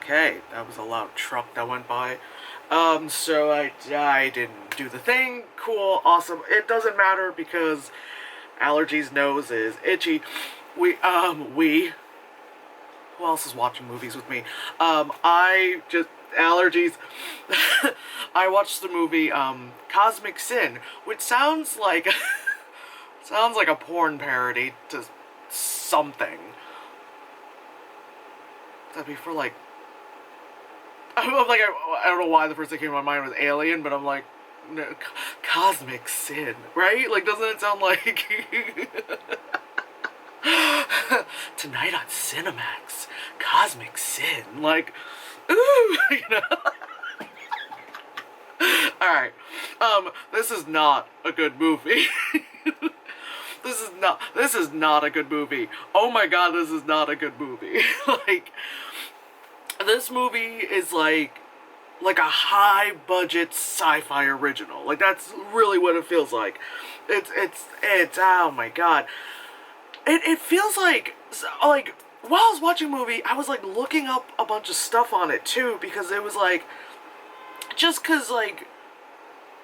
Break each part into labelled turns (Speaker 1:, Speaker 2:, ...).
Speaker 1: Okay, that was a loud truck that went by. So I didn't do the thing. Cool, awesome. It doesn't matter because Allergy's nose is itchy. We. Who else is watching movies with me? Allergies. I watched the movie, Cosmic Sin, which sounds like, sounds like a porn parody to something. That'd be for, like, I don't know why the first thing that came to my mind was Alien, but I'm like, no, Cosmic Sin, right? Like, doesn't it sound like tonight on Cinemax, Cosmic Sin? Like, ooh, you know. All right, this is not a good movie. This is not a good movie. Oh my god, this is not a good movie. Like, this movie is like a high budget sci-fi original. Like, that's really what it feels like. It's oh my god. It feels like while I was watching the movie, I was like looking up a bunch of stuff on it too, because it was like, just cause like,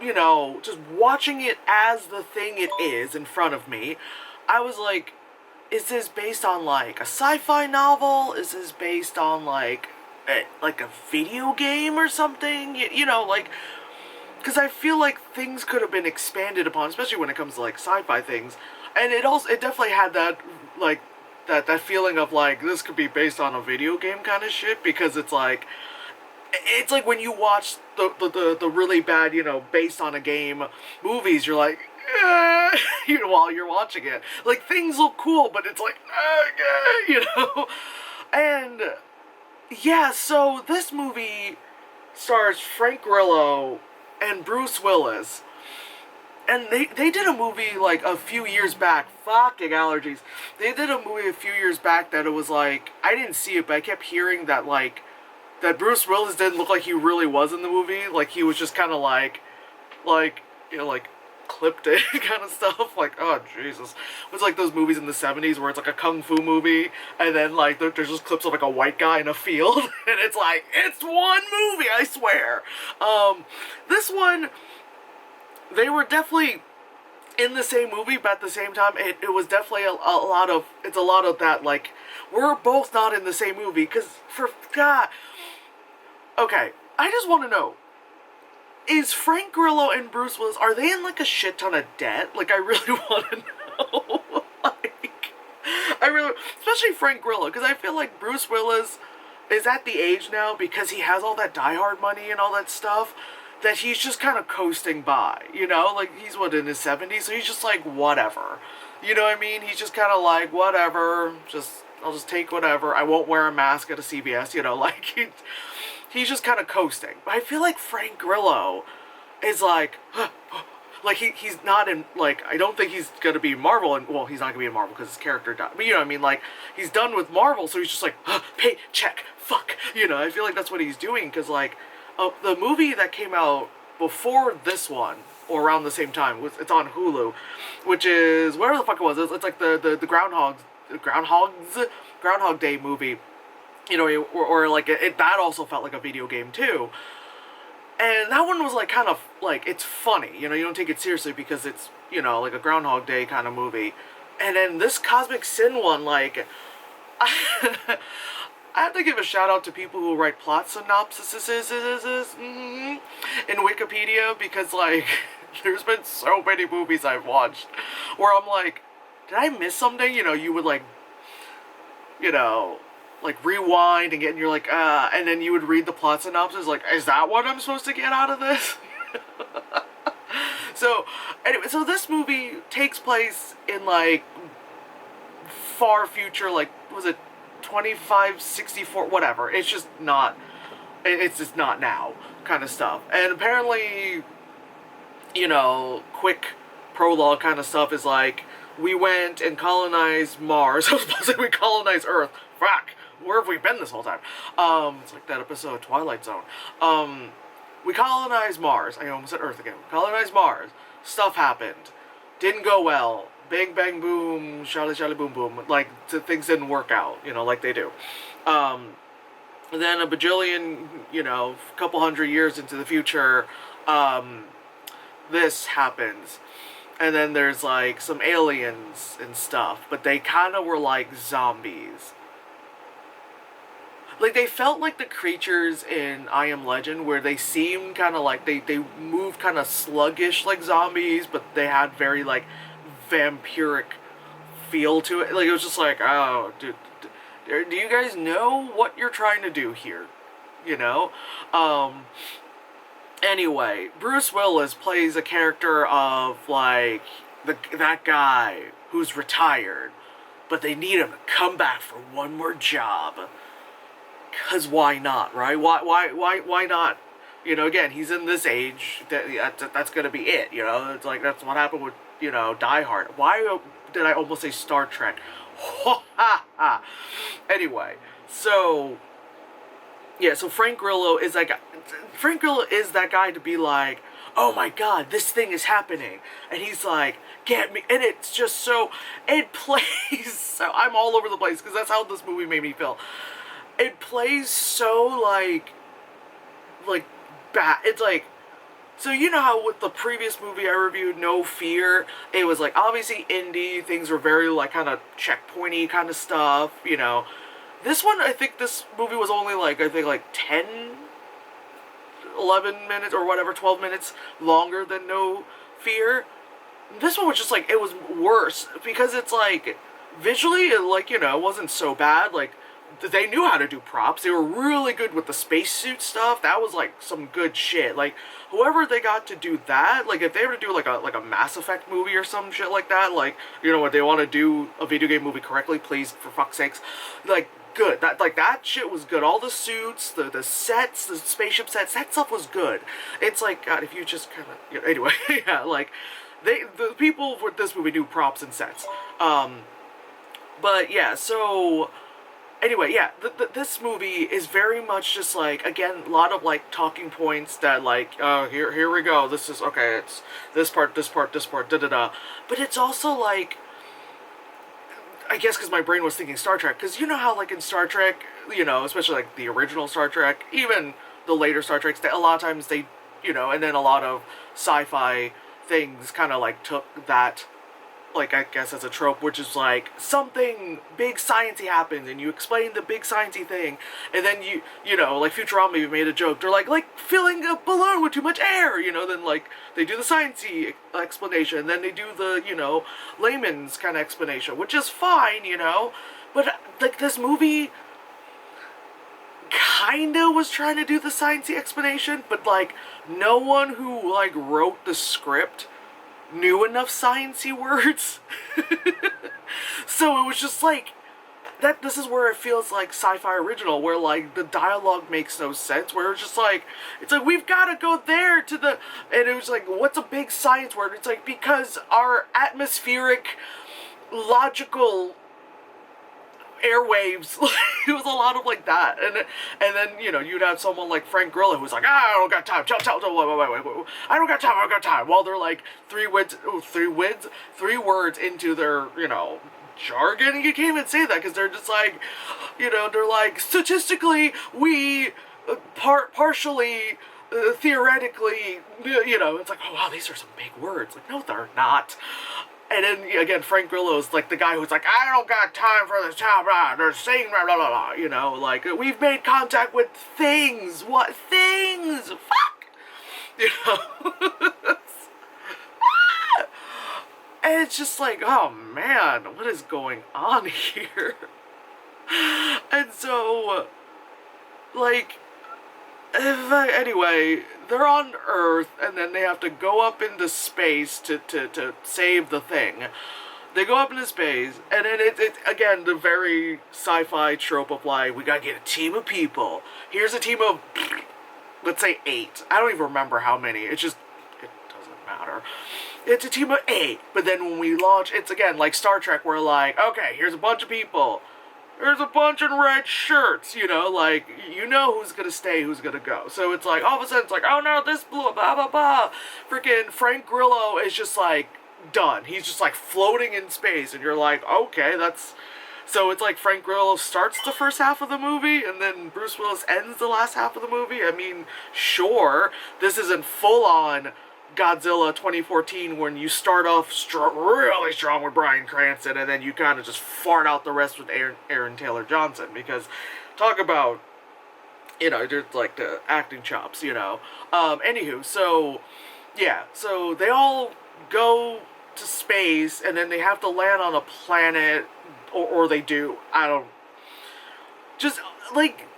Speaker 1: you know, just watching it as the thing it is in front of me, I was like, is this based on like a sci-fi novel? Is this based on like a video game or something? You know, like, because I feel like things could have been expanded upon, especially when it comes to like sci-fi things. And it definitely had that like that feeling of like this could be based on a video game kind of shit, because it's like when you watch the really bad, you know, based on a game movies, you're like, you know, while you're watching it, like, things look cool, but it's like, you know. And yeah, so this movie stars Frank Grillo and Bruce Willis. And they did a movie like a few years back. Fucking allergies. They did a movie a few years back that it was like, I didn't see it, but I kept hearing that like that Bruce Willis didn't look like he really was in the movie. Like, he was just kind of like, you know, like, clipped it kind of stuff. Like, oh, Jesus. It was like those movies in the 70s where it's like a kung fu movie, and then, like, there's just clips of, like, a white guy in a field, and it's like, it's one movie, I swear. This one, they were definitely in the same movie, but at the same time, it was definitely a lot of that, like, we're both not in the same movie, because, for God... Okay, I just want to know, is Frank Grillo and Bruce Willis, are they in, like, a shit ton of debt? Like, I really want to know. Like, especially Frank Grillo, because I feel like Bruce Willis is at the age now, because he has all that Die Hard money and all that stuff, that he's just kind of coasting by, you know? Like, he's, what, in his 70s? So he's just like, whatever. You know what I mean? He's just kind of like, whatever, I'll just take whatever. I won't wear a mask at a CVS, you know? Like, he's just kind of coasting. But I feel like Frank Grillo is like, like, he's not in, like, I don't think he's gonna be Marvel, and, well, he's not gonna be in Marvel because his character died. But, you know what I mean? Like, he's done with Marvel, so he's just like, pay, check, fuck. You know, I feel like that's what he's doing, because, like, the movie that came out before this one, or around the same time, it's on Hulu, which is, whatever the fuck it was, it's like the Groundhog Day movie, you know, or like, that also felt like a video game too. And that one was like, kind of, like, it's funny, you know, you don't take it seriously because it's, you know, like a Groundhog Day kind of movie. And then this Cosmic Sin one, like, I have to give a shout out to people who write plot synopses in Wikipedia, because, like, there's been so many movies I've watched where I'm like, did I miss something? You know, you would, like, you know, like, rewind and you're like, and then you would read the plot synopsis, like, is that what I'm supposed to get out of this? So, anyway, so this movie takes place in, like, far future, like, was it 2564, whatever. It's just not now kind of stuff. And apparently, you know, quick prologue kind of stuff is like, we went and colonized Mars. I was supposed to say we colonized Earth. Fuck, where have we been this whole time? It's like that episode of Twilight Zone. We colonized Mars. I almost said Earth again. We colonized Mars. Stuff happened. Didn't go well. Bang, bang, boom, shally, shally, boom, boom. Like, things didn't work out, you know, like they do. And then a bajillion, couple hundred years into the future, um, this happens. And then there's like some aliens and stuff, but they kind of were like zombies. Like they felt like the creatures in I Am Legend, where they seemed kind of like they moved kind of sluggish like zombies, but they had very like vampiric feel to it. Like it was just like, oh, dude, do you guys know what you're trying to do here? You know? Anyway, Bruce Willis plays a character of like that guy who's retired, but they need him to come back for one more job. Cause why not, right? Why not? Again, he's in this age. That's gonna be it. It's like that's what happened with Die Hard. Why did I almost say Star Trek? Anyway, so yeah, so Frank Grillo is that guy to be like, oh my god, this thing is happening, and he's like, get me, and it's just so it plays. So I'm all over the place because that's how this movie made me feel. It plays so like bad. It's like, so you know how with the previous movie I reviewed, No Fear, it was like obviously indie, things were very like kind of checkpointy kind of stuff, This one, I think this movie was only like 10, 11 minutes or whatever, 12 minutes longer than No Fear. This one was just like, it was worse because it's like visually, it wasn't so bad. Like, they knew how to do props. They were really good with the spacesuit stuff. That was like some good shit. Like whoever they got to do that, like if they were to do like a Mass Effect movie or some shit like that, like what they want to do a video game movie correctly, please for fuck's sakes, like good. That shit was good. All the suits, the sets, the spaceship sets, that stuff was good. It's like God, if you just kind of anyway, yeah, like the people for this movie do props and sets. But yeah, so. Anyway, yeah, this movie is very much just like, again, a lot of like talking points that like, here we go, this is, okay, it's this part, da-da-da. But it's also like, I guess because my brain was thinking Star Trek, because you know how like in Star Trek, especially like the original Star Trek, even the later Star Treks, a lot of times they, and then a lot of sci-fi things kind of like took that, like, I guess as a trope, which is like something big sciencey happens and you explain the big sciencey thing, and then like Futurama made a joke, they're like filling a balloon with too much air, then like they do the sciencey explanation, then they do the layman's kind of explanation, which is fine, but like this movie kinda was trying to do the sciencey explanation, but like no one who like wrote the script knew enough sciencey words. So it was just like that. This is where it feels like sci-fi original, where like the dialogue makes no sense, where it's just like, it's like we've got to go there to the, and it was like, what's a big science word? It's like, because our atmospheric logical airwaves. It was a lot of like that, and then you'd have someone like Frank Grillo who's like, I don't got time, wait, I don't got time, while they're like three words into their jargon, and you can't even say that because they're just like, they're like, statistically we partially theoretically, it's like, oh wow, these are some big words. Like, no, they're not. And then, again, Frank Grillo's like the guy who's like, I don't got time for this job, they're saying blah, blah, blah, like, we've made contact with things. What things? Fuck! And it's just like, oh man, what is going on here? And so, like, anyway, they're on Earth, and then they have to go up into space to save the thing. They go up into space, and then it's again, the very sci-fi trope of like, we gotta get a team of people. Here's a team of, let's say 8. I don't even remember how many. It doesn't matter. It's a team of 8, but then when we launch, it's again, like Star Trek, where like, okay, here's a bunch of people. There's a bunch in red shirts, like, who's gonna stay, who's gonna go. So it's like, all of a sudden, it's like, oh no, this blew up, blah, blah, blah. Freaking Frank Grillo is just like, done. He's just like floating in space, and you're like, okay, that's... So it's like Frank Grillo starts the first half of the movie and then Bruce Willis ends the last half of the movie. I mean, sure, this isn't full on Godzilla 2014 when you start off really strong with Bryan Cranston and then you kind of just fart out the rest with Aaron Taylor Johnson, because talk about, you know, just like the acting chops, you know. Anywho, so yeah, so they all go to space and then they have to land on a planet, or they do. I don't. Just like,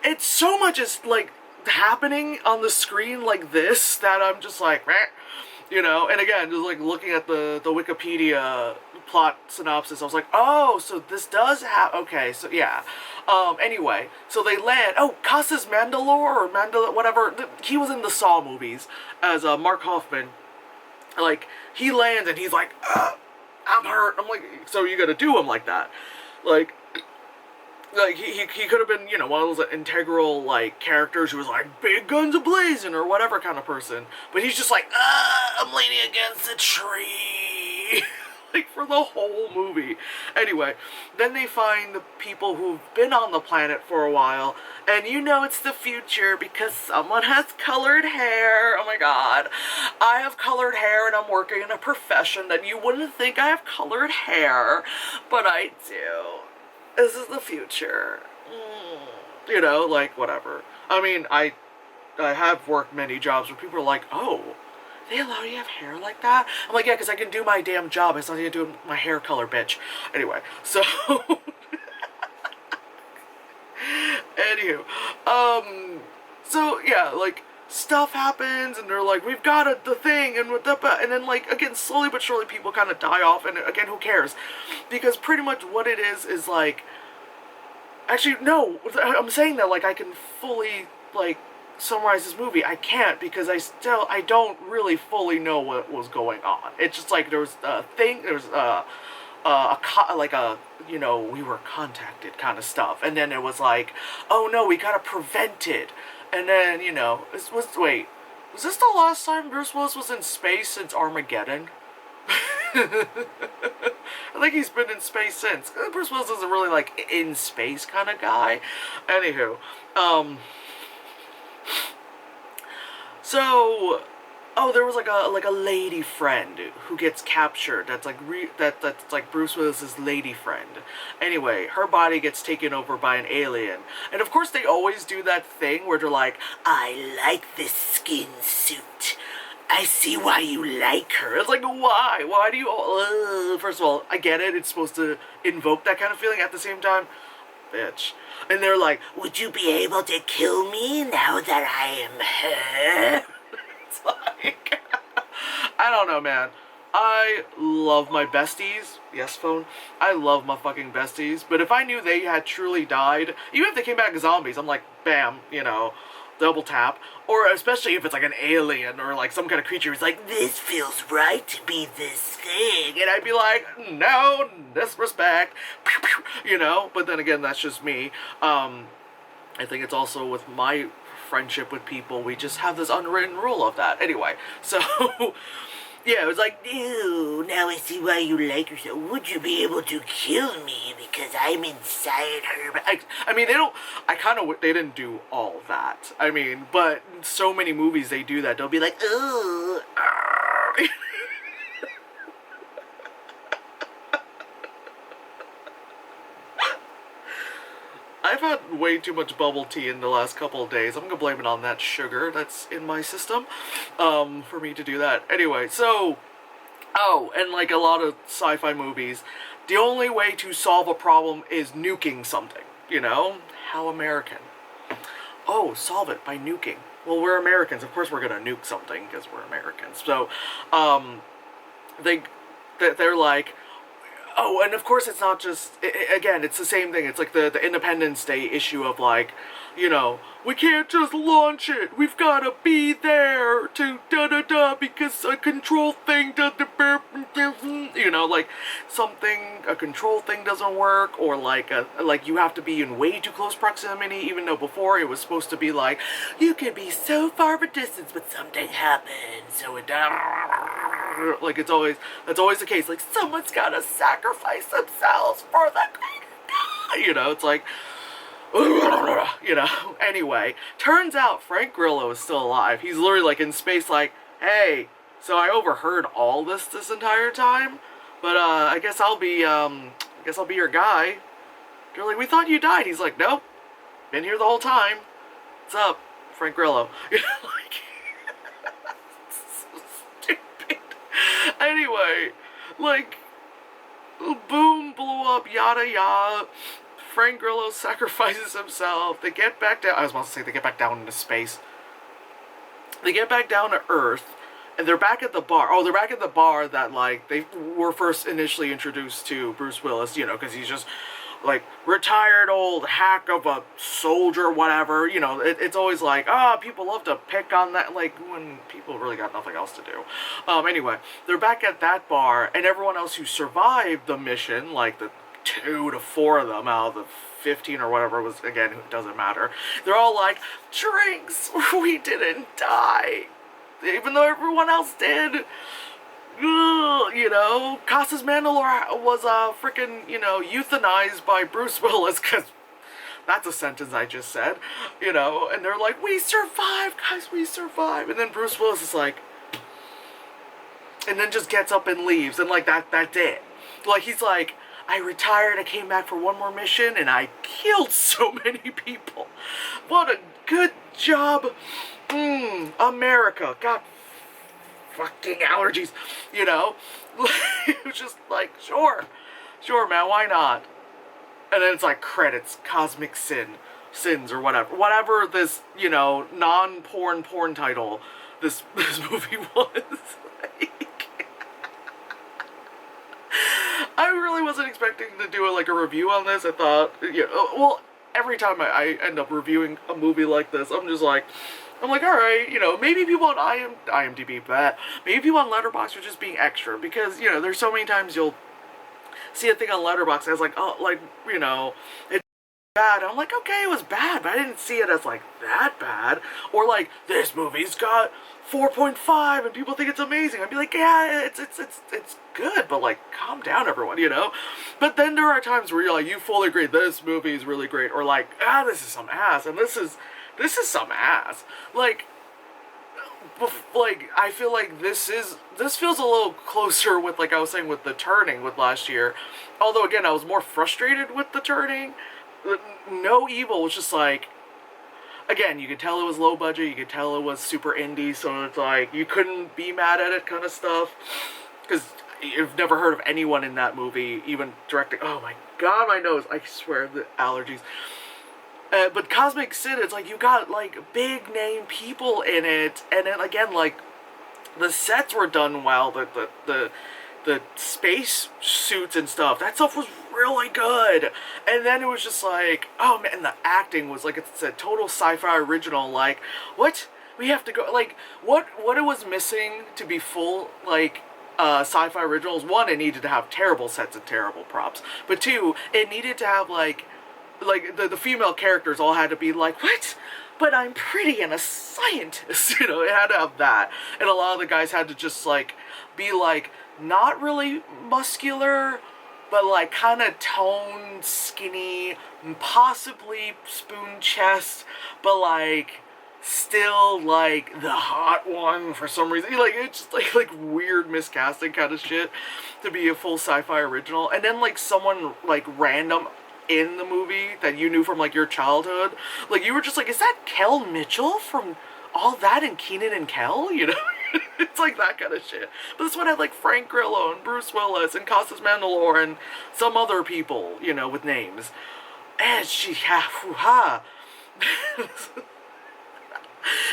Speaker 1: it's so much is like happening on the screen like this that I'm just like, meh, you know. And again, just like looking at the Wikipedia plot synopsis, I was like, oh, so this does have, okay, so yeah. Anyway, so they land. Oh, Costas Mandylor or Mandalore, whatever. He was in the Saw movies as Mark Hoffman. Like, he lands and he's like, I'm hurt. I'm like, so you gotta do him like that. Like he could have been, you know, one of those integral, like, characters who was like, big guns a-blazing or whatever kind of person. But he's just like, I'm leaning against a tree. Like, for the whole movie. Anyway, then they find the people who've been on the planet for a while, and you know it's the future because someone has colored hair. Oh my god. I have colored hair and I'm working in a profession that you wouldn't think I have colored hair, but I do. This is the future. You know, like, whatever. I mean, I have worked many jobs where people are like, oh, they allow you to have hair like that? I'm like, yeah, because I can do my damn job. It's not even doing my hair color, bitch. Anyway, so... Anywho, so, yeah, like, stuff happens, and they're like, we've got the thing, and then, like, again, slowly but surely people kind of die off, and again, who cares? Because pretty much what it is like... Actually, no, I'm saying that, like, I can fully, like, summarize this movie. I can't, because I don't really fully know what was going on. It's just like there was a thing, there was like a, you know, we were contacted kind of stuff, and then it was like, oh no, we gotta prevent it, and then, you know, wait, was this the last time Bruce Willis was in space since Armageddon? I think he's been in space since. Bruce Willis isn't really like in space kind of guy. Anywho, so, oh, there was like a lady friend who gets captured. That's like that's like Bruce Willis's lady friend. Anyway, her body gets taken over by an alien, and of course they always do that thing where they're like, I like this skin suit. I see why you like her. It's like, why? Why do you... First of all, I get it. It's supposed to invoke that kind of feeling. At the same time, bitch. And they're like, would you be able to kill me now that I am her? It's like... I don't know, man. I love my besties. Yes, phone. I love my fucking besties. But if I knew they had truly died, even if they came back as zombies, I'm like, bam, you know... double tap, or especially if it's like an alien or like some kind of creature who's like, this feels right to be this thing, and I'd be like, no, disrespect, you know. But then again, that's just me. I think it's also with my friendship with people, we just have this unwritten rule of that. Anyway, so yeah, it was like, ew, now I see why you like her so. Would you be able to kill me because I'm inside her? But I mean, they didn't do all that. I mean, but so many movies they do that. They'll be like, ooh, I've had way too much bubble tea in the last couple of days. I'm gonna blame it on that sugar that's in my system, for me to do that. Anyway, so, oh, and like a lot of sci-fi movies, the only way to solve a problem is nuking something, you know? How American. Oh, solve it by nuking. Well, we're Americans. Of course we're gonna nuke something, because we're Americans. So, they're like, oh, and of course it's not just, again, it's the same thing. It's like the Independence Day issue of like, you know, we can't just launch it. We've got to be there to da-da-da because a control thing doesn't, you know, like a control thing doesn't work, or like you have to be in way too close proximity, even though before it was supposed to be like, you could be so far of a distance, but something happened, so it, like that's always the case. Like someone's gotta sacrifice themselves for the greater good. You know, it's like, you know. Anyway, turns out Frank Grillo is still alive. He's literally like in space, like, hey, so I overheard all this entire time, but I guess I'll be your guy. They're like, we thought you died. He's like, nope, been here the whole time. What's up, Frank Grillo? You know, like, so stupid. Anyway, like, boom, blew up, yada yada. Frank Grillo sacrifices himself. They get back down. I was about to say they get back down into space. They get back down to Earth, and they're back at the bar. Oh, they're back at the bar that, like, they were first initially introduced to Bruce Willis, you know, because he's just, like, retired old hack of a soldier, whatever. You know, it's always like, people love to pick on that, like, when people really got nothing else to do. Anyway, they're back at that bar, and everyone else who survived the mission, like the 2 to 4 of them out of the 15 or whatever it was, again, it doesn't matter. They're all like, drinks, we didn't die. Even though everyone else did. Ugh, you know, Costas Mandylor was, freaking, you know, euthanized by Bruce Willis, because that's a sentence I just said, you know, and they're like, we survived, guys, we survived. And then Bruce Willis is like, and then just gets up and leaves, and, like, that's it. Like, he's like, I retired, I came back for one more mission, and I killed so many people. What a good job. America. God, fucking allergies. You know? It was just like, sure, man, why not? And then it's like credits, Cosmic Sins, or whatever. Whatever this, you know, non-porn title this movie was. I really wasn't expecting to do a review on this. I thought, you know, well, every time I end up reviewing a movie like this, I'm like, alright, you know, maybe people on IMDb, but maybe people on Letterboxd are just being extra, because, you know, there's so many times you'll see a thing on Letterboxd that's like, oh, like, you know, it's bad. I'm like, okay, it was bad, but I didn't see it as, like, that bad. Or, like, this movie's got 4.5 and people think it's amazing. I'd be like, yeah, it's good, but, like, calm down, everyone, you know? But then there are times where you're like, you fully agree, this movie is really great, or like, this is some ass, and this is some ass. Like, I feel like this feels a little closer with, like I was saying, with The Turning with last year. Although, again, I was more frustrated with The Turning. No Evil was just like, again, you could tell it was low budget, you could tell it was super indie, so it's like, you couldn't be mad at it kind of stuff. Because you've never heard of anyone in that movie even directing. Oh my god, my nose, I swear, the allergies. But Cosmic Sin, it's like, you got, like, big name people in it, and then, again, like, the sets were done well, the space suits and stuff, that stuff was really good. And then it was just like, oh man, the acting was like, it's a total sci-fi original. Like, what? We have to go, like, what it was missing to be full, like, sci-fi originals? One, it needed to have terrible sets and terrible props. But two, it needed to have, like the female characters all had to be like, what? But I'm pretty and a scientist, you know, it had to have that. And a lot of the guys had to just, like, be, like, not really muscular, but, like, kind of toned, skinny, possibly spoon chest, but, like, still, like, the hot one for some reason. Like, it's just, like weird miscasting kind of shit to be a full sci-fi original. And then, like, someone, like, random in the movie that you knew from, like, your childhood, like, you were just like, is that Kel Mitchell from All That and Kenan and Kel? You know? It's like that kind of shit. But this one had, like, Frank Grillo and Bruce Willis and Costas Mandylor and some other people, you know, with names. And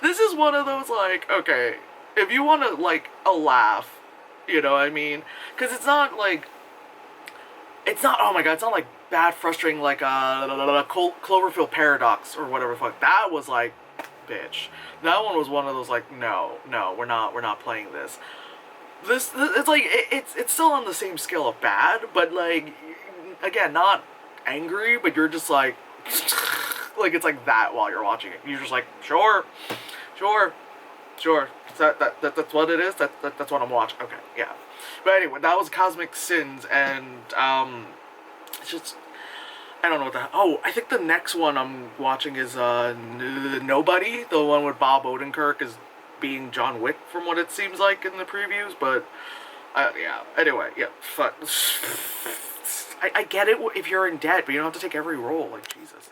Speaker 1: this is one of those, like, okay, if you want to, like, a laugh, you know what I mean? Because it's not, like, oh my god, it's not, like, bad, frustrating, like, Cloverfield Paradox or whatever the fuck. That was, like, bitch. That one was one of those, like, no, we're not playing this. This it's like, it's still on the same scale of bad, but, like, again, not angry, but you're just like, like, it's like that while you're watching it. You're just like, sure. Sure. That's what it is. That's what I'm watching. Okay, yeah. But anyway, that was Cosmic Sins, and it's just I don't know what the. Oh, I think the next one I'm watching is Nobody, the one with Bob Odenkirk is being John Wick, from what it seems like in the previews. But yeah. Anyway, yeah. Fuck. I get it if you're in debt, but you don't have to take every role. Like Jesus.